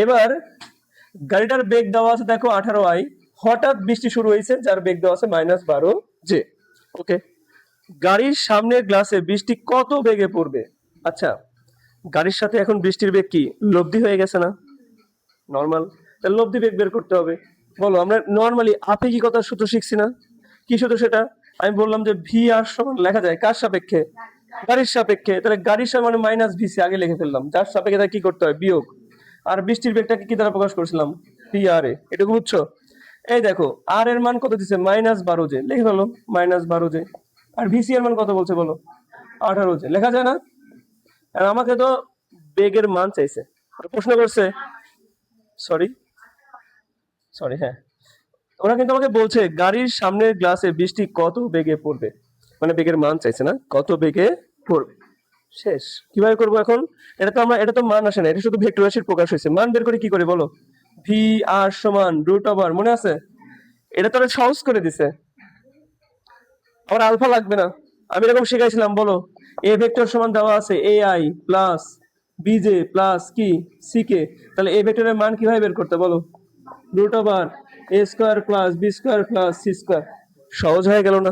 এবার গাড়িটার বেগ দেওয়া আছে দেখো 18i, হঠাৎ বৃষ্টি শুরু হয়েছে যার বেগ দেওয়া আছে -12 J, ওকে? গাড়ির সামনের গ্লাসে বৃষ্টি কত বেগে পড়বে? আচ্ছা, গাড়ির সাথে এখন বৃষ্টির বেগ কি লব্ধি হয়ে গেছে না, নর্মাল, তাহলে লব্ধি বেগ বের করতে হবে। বলো, আমরা নর্মালি আপেক্ষিকতার সূত্র শিখছি না, কি সূত্র সেটা, আমি বললাম যে ভি আর সমান লেখা যায় কার সাপেক্ষে, গাড়ির সাপেক্ষে, তাহলে গাড়ির সাথে মানে মাইনাস ভিসি আগে লিখে ফেললাম, যার সাপেক্ষে তার কি করতে হয়, বিয়োগ, আর বৃষ্টির বেগটাকে কি দ্বারা প্রকাশ করেছিলাম, পি আর এ, এটুকু বুঝছো? এই দেখো আর এর মান কত দিচ্ছে, -12J, লিখে ফেলো -12J, আর ভিসি এর মান কত বলছে বলো? 18 j। লেখা যায় না? আর আমাকে তো বেগের মান চাইছে, প্রশ্ন করছে। সরি সরি, হ্যাঁ, ওরা কিন্তু আমাকে বলছে গাড়ির সামনের গ্লাসে বৃষ্টি কত বেগে পড়বে, মানে বেগের মান চাইছে না, কত বেগে পড়বে। শেষ। কিভাবে করবো এখন? এটা তো মান আসে না, এটা শুধু ভেক্টর রাশির প্রকাশ হয়েছে। মান বের করে কি করে বলো? ভি আর সমান রুট ওভার, মনে আছে? এটা তো সহজ করে দিছে। আমার আলফা লাগবে না, আমি এরকম শিখাইছিলাম, বলো। এ ভেক্টর সমান দেওয়া আছে A I plus BJ plus কি সি কে। তাহলে এ ভেক্টরের মান কিভাবে বের করতে বলো? Root over A square plus B square plus C square. সহজ হয়ে গেল না?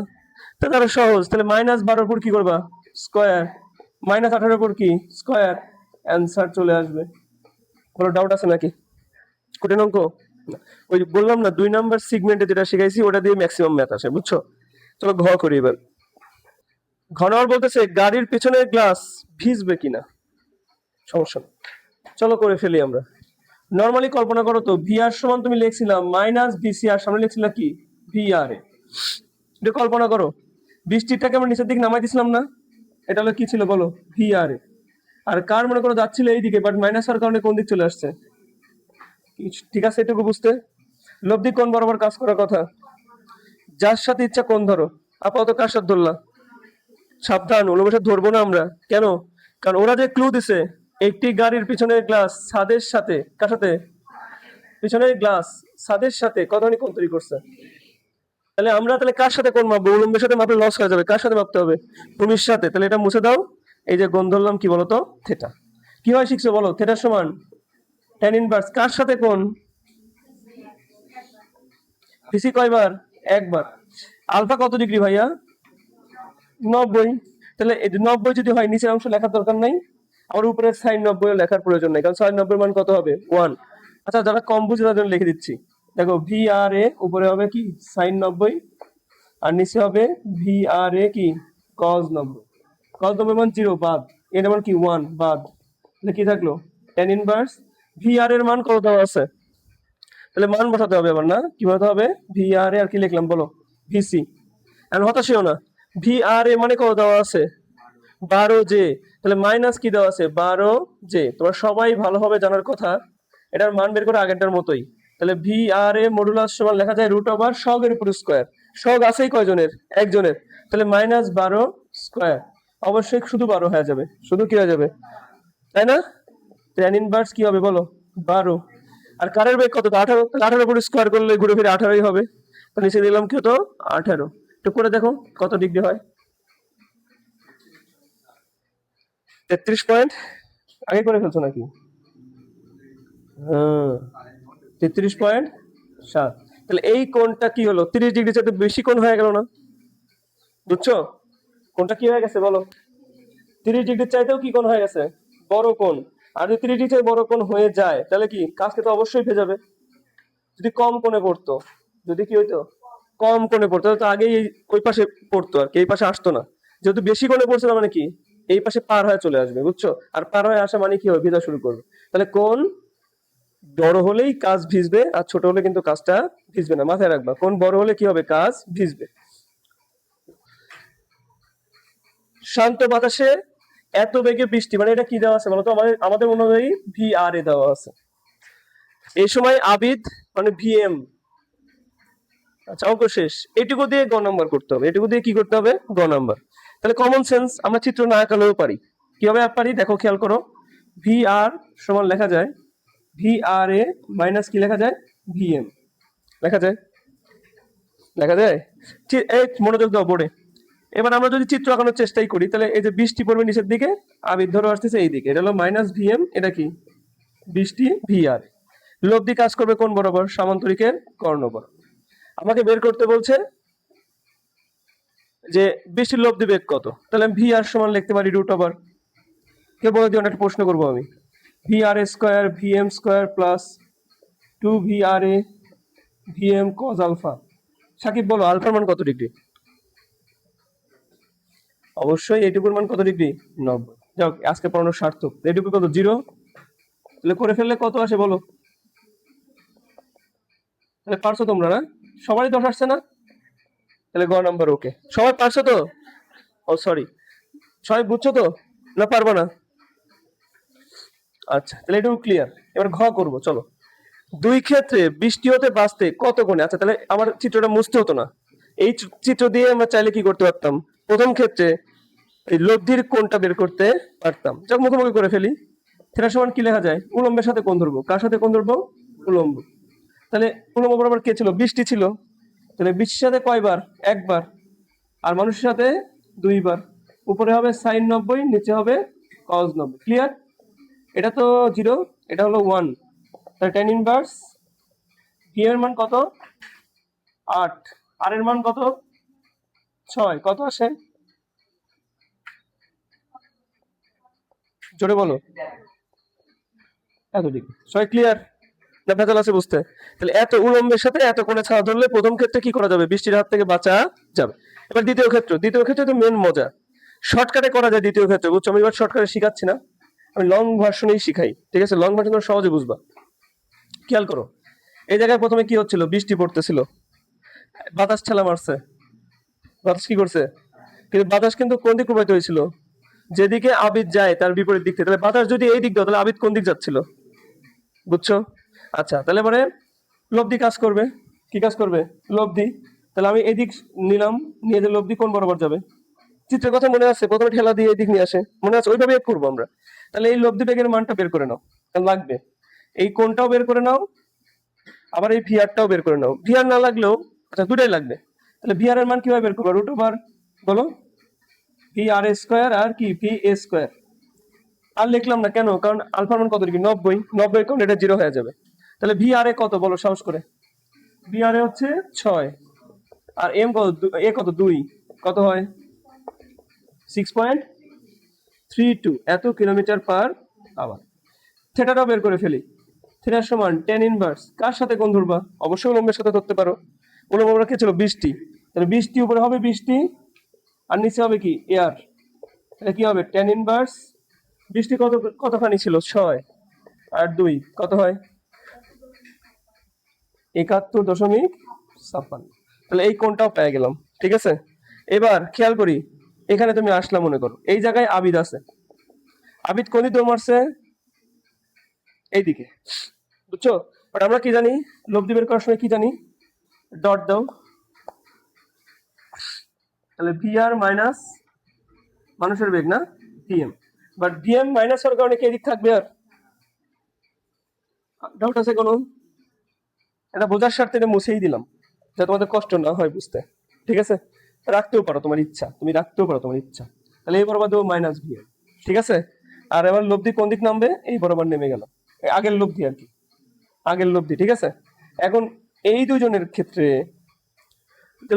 তাহলে আরো সহজ। তাহলে -12 উপর কি করবা? স্কোয়ার। -18 উপর কি? স্কোয়ার। অ্যান্সার চলে আসবে। কোনো ডাউট আছে নাকি? কঠিন অঙ্ক না। ওই যে বললাম না, 2 নাম্বার সিগমেন্টে যেটা শিখাইছি ওটা দিয়ে ম্যাক্সিমাম ম্যাথ আসে, বুঝছো? চলো ঘ করি এবার। ঘ নম্বর বলতেছে গাড়ির পেছনের গ্লাস ভিজবে কিনা। সমস্যা না, চলো করে ফেলি আমরা। নর্মালি কল্পনা করো তো, ভি আর সমান তুমি লিখছিলাম মাইনাস ভিসি আর সামনে লিখছিলা কি? ভি আর এ। এটা কল্পনা করো, বৃষ্টিটাকে আমরা নিচের দিকে নামাই দিছিলাম না? এটা হলো কি ছিল বলো? ভি আর এ। আর কার মনে করো যাচ্ছিল এইদিকে, বাট মাইনাস হওয়ার কারণে কোন দিক চলে আসছে? ঠিক আছে, এটুকু বুঝতে। লব্ধি কোণ বরাবর কাজ করার কথা। যার সাথে ইচ্ছা কোণ ধরো। আপাতত কার সাথে ধরলা? সাবধান, ওগুলোর সাথে ধরবো না আমরা। কেন? কারণ ওরা যে ক্লু দিছে, একটি গাড়ির পিছনের গ্লাস ছাদের সাথে, কার সাথে? পিছনের গ্লাস ছাদের সাথে কতখানি কোণ তৈরি করছে। তাহলে আমরা কার সাথে কোণ মাপবো? উলম্বের সাথে মাপলে লস হয়ে যাবে। কার সাথে মাপতে হবে? ভূমির সাথে। তাহলে এটা মুছে দাও। এই যে কোণ ধরলাম কি বলতো? থেটা। কি হয় শিখছো বলো? থেটার সমান tan ইনভার্স কার সাথে কোণ? ভিসি কয়বার? একবার। আলফা কত ডিগ্রি ভাইয়া? 90। তাহলে এই 90 যদি হয়, নিচের অংশ লেখার দরকার নাই, আর উপরে সাইন 90 লেখার প্রয়োজন নাই, কারণ সাইন 90 মান কত হবে? 1। আচ্ছা, যারা কম বুঝে তাদের জন্য লিখে দিচ্ছি। দেখো, ভি আর এ উপরে হবে কি সাইন 90, আর নিচে হবে ভি আর এ কি কজ 90। কজ 90 মান 0 বাদ, এর মান কি 1 বাদ, তাহলে কি থাকলো? tan ইনভার্স ভি আর এর মান কত দেওয়া আছে? তাহলে মান বসাতে হবে আবার, না? কি বসাতে হবে? ভি আর এ আর কি লিখলাম বলো? ভিসি। আর হতাশ হও না, ভি আর এ মানে কত দেওয়া আছে? 12 জে। তাহলে মাইনাস কি দেওয়া আছে? 12 জে। তোমরা সবাই ভালোভাবে জানার কথা, এটার মান বের করে আগেরটার মতোই। তাহলে ভি আর এ মডুলাস সমান লেখা যায় রুট ওভার সগের উপর স্কোয়ার। সগ আছেই কয়জনের? একজনের। তাহলে -12 স্কোয়ার। অবশ্যই শুধু 12 হয়ে যাবে, শুধু কি হয়ে যাবে, তাই না? tan ইনভার্স কি হবে বলো? 12। আর কারের বেগ কত? 18। তাহলে 18 উপর স্কোয়ার করলে ঘুরে ফিরে 18ই হবে। তো নিচে দিলাম কি হতো? 18। একটু করে দেখো কত ডিগ্রি হয়। 33 পয়েন্ট। আগে করে ফেলছো নাকি? হ্যাঁ, 33.7। তাহলে এই কোণটা কি হলো? 30 ডিগ্রি চাইতে বেশি কোণ হয়ে গেল না? বুঝছো? কোণটা কি হয়ে গেছে বলো? 30 ডিগ্রি চাইতেও কি কোণ হয়ে গেছে? বড় কোণ। আর যদি 30 ডিগ্রি বড় কোণ হয়ে যায়, তাহলে কি কাজকে তো অবশ্যই ভেজাবে। যদি কম কোণে পড়তো, যদি কি হইতো? কম কোণে পড়তো, তাহলে তো আগেই ওই পাশে পড়তো, আর কি এই পাশে আসতো না। যেহেতু বেশি কোণে পড়ছিল মানে কি, এই পাশে পার হয়ে চলে আসবে, বুঝছো? আর পার হয়ে আসা মানে কি হবে? ভেজা শুরু করবে। তাহলে কোণ বড় হলেই কাজ ভিজবে, আর ছোট হলে কিন্তু কাজটা ভিজবে না। মাথায় রাখবা, কোণ বড় হলে কি হবে? কাজ ভিজবে। শান্ত বাতাসে এত বেগে বৃষ্টি, মানে এটা কি দেওয়া আছে বলতো? আমাদের আমাদের অনুযায়ী ভি আর এ দেওয়া আছে। এই সময় আবিদ মানে ভিএম। আচ্ছা, অঙ্ক শেষ। এটুকু দিয়ে গ নাম্বার করতে হবে, এটুকু দিয়ে কি করতে হবে? গ নাম্বার। তাহলে কমন সেন্স, আমরা চিত্র না আঁকালেও পারি। কিভাবে পারি দেখো, খেয়াল করো। ভি আর সমান লেখা যায় ভি আর এ মাইনাস কি লেখা যায়? ভিএম। লেখা যায়? লেখা যায়? এই মনোযোগ দাও বোর্ডে। এবার আমরা যদি চিত্র আঁকানোর চেষ্টাই করি, তাহলে এই যে বৃষ্টি পড়বে নিচের দিকে, আবির ধরো আসতেছে এই দিকে, এটা হলো মাইনাস ভিএম, এটা কি বৃষ্টি ভি আর। লব্ধি কাজ করবে কোন বরাবর? সামান্তরিকের কর্ণ বরাবর। আমাকে বের করতে বলছে যে বৃষ্টির লব্ধি বেগ কত। তাহলে আমি ভি আর সমান লিখতে পারি রুট ওভার, কে বলে দিও, একটা প্রশ্ন করবো আমি। V R A square VM square plus 2 V R A VM cos alpha. Sakib বলো, আলফার মান কত ডিগ্রি? অবশ্যই এইটুকুর মান কত ডিগ্রি? 90। যাও, আজকে পড়ানো সার্থক। এইটুকু কত? 0। তাহলে করে ফেললে কত আসে বলো? তাহলে পারছো তোমরা, না? সবারই 10 আসছে না? তাহলে গ নাম্বার ওকে। সবাই পারছো তো? ও সরি, সবাই বুঝছো তো, না পারবো না? আচ্ছা, তাহলে এটুকু ক্লিয়ার। এবার ঘ করবো, চলো। দুই ক্ষেত্রে বৃষ্টি হতে বাঁচতে কত কোণে? আচ্ছা, তাহলে আমার চিত্রটা মুছতে হতো না। এই চিত্র দিয়ে আমরা চাইলে কি করতে পারতাম? প্রথম ক্ষেত্রে এই লব্ধির কোণটা বের করতে পারতাম। যাক, মুখোমুখি করে ফেলি। থিটা সমান কি লেখা যায়? উলম্বের সাথে কোণ ধরবো। কার সাথে কোণ ধরবো? উলম্ব। তাহলে উলম্ব বরাবর কে ছিল? বৃষ্টি ছিল। তাহলে বৃষ্টির সাথে কয়বার? একবার। আর মানুষের সাথে দুইবার। উপরে হবে sin 90, নিচে হবে cos 90। ক্লিয়ার? এটা তো 0, এটা হলো 1। তাহলে tan ইনভার্স ভি এর মান কত? 8। আর এর মান কত? 6। কত আসে? জোরে বলো। এতদিক সবাই ক্লিয়ার? না ভেজাল আছে বুঝতে? তাহলে এত উলম্বের সাথে এত কোণে ছাড়া ধরলে প্রথম ক্ষেত্রে কি করা যাবে? বৃষ্টির হাত থেকে বাঁচা যাবে। এবার দ্বিতীয় ক্ষেত্রে তো মেন মজা। শর্টকাটে করা যায় দ্বিতীয় ক্ষেত্রে, বুঝছো? আমি এবার শর্টকাটে শিখাচ্ছি না, আমি লং ভার্সনেই শিখাই, ঠিক আছে? লং ভার্সন সহজে বুঝবা। খেয়াল করো, এই জায়গায় প্রথমে কি হচ্ছিল? বৃষ্টি পড়তেছিল, বাতাস ঠেলা মারছে। বাতাস কি করছে? কিন্তু বাতাস কিন্তু কোন দিক প্রবাহিত হয়েছিল? যেদিকে আবিদ যায় তার বিপরীত দিক থেকে। তাহলে বাতাস যদি এই দিক দাও, তাহলে আবিদ কোন দিক যাচ্ছিল? বুঝছো? আচ্ছা, তাহলে এবারে লব্ধি কাজ করবে। কি কাজ করবে? লব্ধি। তাহলে আমি এদিক নিলাম, নিয়ে যে লব্ধি কোন বরাবর যাবে? চিত্রের কথা মনে আছে? প্রথমে ঠেলা দিয়ে এদিক নিয়ে আসে, মনে আছে? ওইভাবে করবো আমরা। তাহলে এই লব্ধি বেগের মানটা বের করে নাও, কারণ লাগবে। এই কোনটাও বের করে নাও, আবার এই ভিআরটাও বের করে নাও। ভিআর না লাগলেও, আচ্ছা দুটাই লাগবে। তাহলে ভিআর এর মান কিভাবে বের করবো? √, বলো, ভি আর স্কোয়ার আর কি ভি এ স্কোয়ার। আর লিখলাম না কেন? কারণ আলফার মান কত ডিগ্রি? 90। কারণ এটা 0 হয়ে যাবে। তাহলে ভি আর এ কত বলো সাহস করে? ভি আর এ হচ্ছে 6। আর এম কত? এ কত? 2। কত হয়? 6.32 এত কিলোমিটার পার আওয়ার। থিটাটাও বের করে ফেলি। থিটা সমান tan ইনভার্স কার সাথে কোণ ধরবা? অবশ্যই উলম্বের সাথে ধরতে পারো। উলম্বটা কি ছিল? বৃষ্টি। তাহলে বৃষ্টি উপরে হবে বৃষ্টি, আর নিচে হবে কি? এয়ার। তাহলে কি হবে? tan ইনভার্স বৃষ্টি কতখানি ছিল? 6 আর 2 কত হয়? 71.56। তাহলে এই কোণটাও পেয়ে গেলাম, ঠিক আছে? এবার খেয়াল করি, এখানে তুমি আসলা মনে করো, এই জায়গায় আবিদ আছে। আবিদ কোন দিক দৌড় মারছে? এইদিকে, বুঝছো? বাট আমরা কি জানি? লব্ধি বের করার সময় কি জানি? ডট দাও। তাহলে ভিআর মাইনাস মানুষের বেগ না, ভিএম। বাট ভিএম মাইনাস হওয়ার কারণে কি এদিক থাকবে? আর ডাউট আছে কোনো? এটা বোঝার স্বার্থে এটা মুছেই দিলাম, যাতে তোমাদের কষ্ট না হয় বুঝতে, ঠিক আছে? রাখতেও পারো তোমার ইচ্ছা, তুমি রাখতেও পারো তোমার ইচ্ছা। তাহলে এই বরাবর দেবো মাইনাস ভিএম, ঠিক আছে? আর এবার লব্ধি কোন দিক নামবে? এই বরাবর নেমে গেল, আগের লব্ধি আর কি, আগের লব্ধি, ঠিক আছে? এখন এই দুজনের ক্ষেত্রে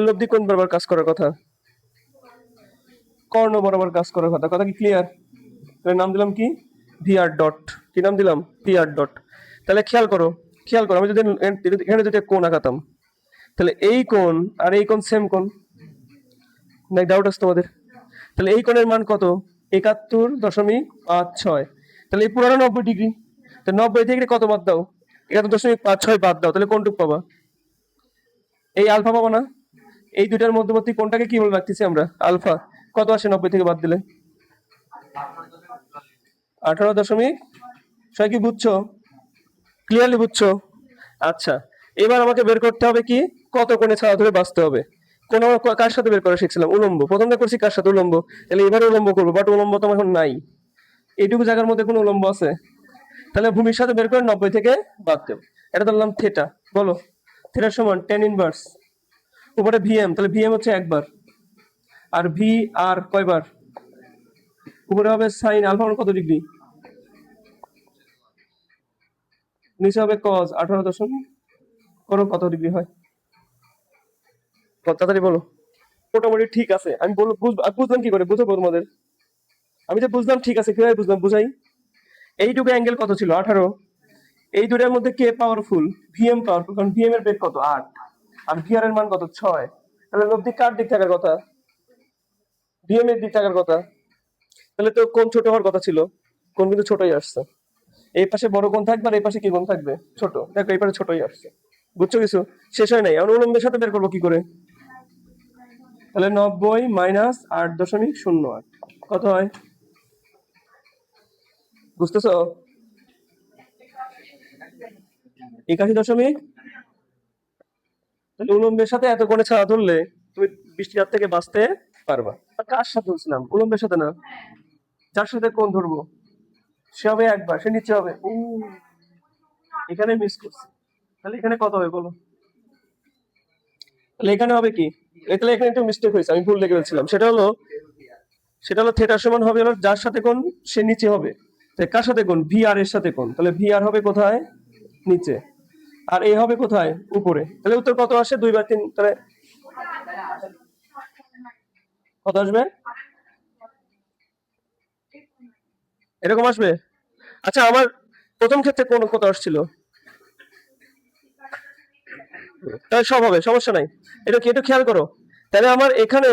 লব্ধি কোন বরাবর কাজ করার কথা? কর্ণ বরাবর কাজ করার কথা। কথা কি ক্লিয়ার? তাহলে নাম দিলাম কি? VR dot. কি নাম দিলাম? VR dot. তাহলে খেয়াল করো, আমি যদি এখানে যদি কোণ আঁকাতাম, তাহলে এই কোণ আর এই কোণ সেম কোণ, নাই ডাউট আছে তোমাদের? তাহলে এই কোণের মান কত? 71.56। তাহলে এই পুরো 90 ডিগ্রি। তো 90 থেকে কত বাদ দাও? 71.56 বাদ দাও, তাহলে কোনটুক পাবা? এই আলফা পাবা না? এই দুইটার মধ্যবর্তী কোণটাকে কি বলে রাখতেছি আমরা? আলফা। কত আসে 90 থেকে বাদ দিলে? 18 দশমিক। সবাই কি বুঝছো? ক্লিয়ারলি বুঝছো? আচ্ছা, এবার আমাকে বের করতে হবে কি? কত কোণে ছাড়া ধরে বাঁচতে হবে। কোন আমরা কার সাথে বের করা শিখছিলাম? উলম্ব। প্রথমটা করছি কার সাথে? উলম্ব। তাহলে এবারে উলম্ব করবো, বাট উলম্ব তো আমার এখন নাই। এইটুকু জায়গার মধ্যে কোনো উলম্ব আছে? তাহলে ভূমির সাথে বের করে 90 থেকে বাদ দেব। এটা ধরলাম থিটা। বলো, থিটা সমান tan ইনভার্স উপরে ভিএম। তাহলে ভিএম হচ্ছে একবার, আর ভি আর কয়বার? উপরে হবে সাইন আলফা কত ডিগ্রি, নিচে হবে কজ 18 দশমিক। করো কত ডিগ্রি হয়? কত তাড়াতাড়ি বলো। মোটামুটি ঠিক আছে। আমি বলবো বুঝলাম কি করে? বুঝবো তোমাদের? আমি যে বুঝলাম ঠিক আছে, কিভাবে বুঝলাম বুঝাই। এইটুকু অ্যাঙ্গেল কত ছিল? 18। এই দুটার মধ্যে কে পাওয়ারফুল? ভিএম পাওয়ারফুল, কারণ ভিএম এর বেগ কত? 8। আর ভিআর এর মান কত? 6। তাহলে লব্ধি কার দিক থাকার কথা? ভিএম এর দিক থাকার কথা। তাহলে তো কোণ ছোট হওয়ার কথা ছিল, কোণ কিন্তু ছোটই আসছে। এই পাশে বড় কোণ থাকবে, আর এই পাশে কি কোণ থাকবে? ছোট। দেখো এই পাশে ছোটই আসছে। বুঝছো কিছু? শেষ হয় নাই। এখন উলম্বের সাথে বের করবো কি করে? তাহলে 90 - 8.08 কত হয় বুঝতেছো? 81 দশমিক। তাহলে উলম্বের সাথে এত কোণে ছাড়া ধরলে তুমি বৃষ্টির হাত থেকে বাঁচতে পারবা। আর কার সাথে ধরছিলাম? উলম্বের সাথে না, যার সাথে কোণ ধরবো সে হবে একবার, সে নিচে হবে এখানে মিস করছি। তাহলে এখানে কত হবে বলো? তাহলে এখানে হবে কি, তাহলে এখানে একটু মিস্টেক হয়েছে, আমি ভুল লিখে ফেলছিলাম। সেটা হলো থিটা সমান হবে হলো যার সাথে কোণ সে নিচে হবে। তাই কার সাথে কোণ? ভি আর এর সাথে কোণ। তাহলে ভি আর হবে কোথায়? নিচে। আর এ হবে কোথায়? উপরে। তাহলে উত্তর কত আসে? 2/3। তাহলে কত আসবে? এরকম আসবে। আচ্ছা, আমার প্রথম ক্ষেত্রে কোন কত আসছিল? তাহলে সব হবে, সমস্যা নাই। এটা কি, এটা খেয়াল করো। তাহলে আমার এখানে,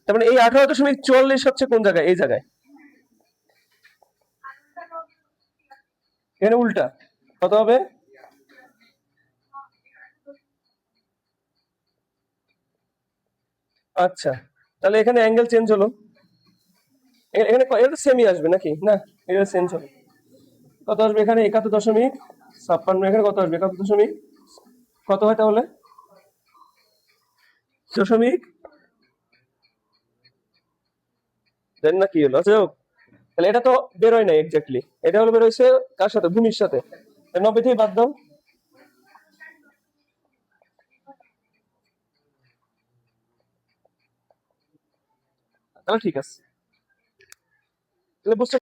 তার মানে এই 18.44 হচ্ছে কোন জায়গায়? এই জায়গায়। এখানে উল্টা। কত হবে? আচ্ছা, তাহলে এখানে অ্যাঙ্গেল চেঞ্জ হলো। এখানে এটা সেমই আসবে নাকি না? এটা চেঞ্জ হবে। কত আসবে এখানে? 71.56। এখানে কত আসবে? 71 দশমিক কত হয় তাহলে? দশমিক জানি না কি হলো। আচ্ছা যাই হোক। তাহলে এটা তো বেরোয় নাই এক্স্যাক্টলি, এটা হলো বেরোইছে কার সাথে? ভূমির সাথে। 90 থেকে বাদ দাও। তাহলে ঠিক আছে। তাহলে বুঝতে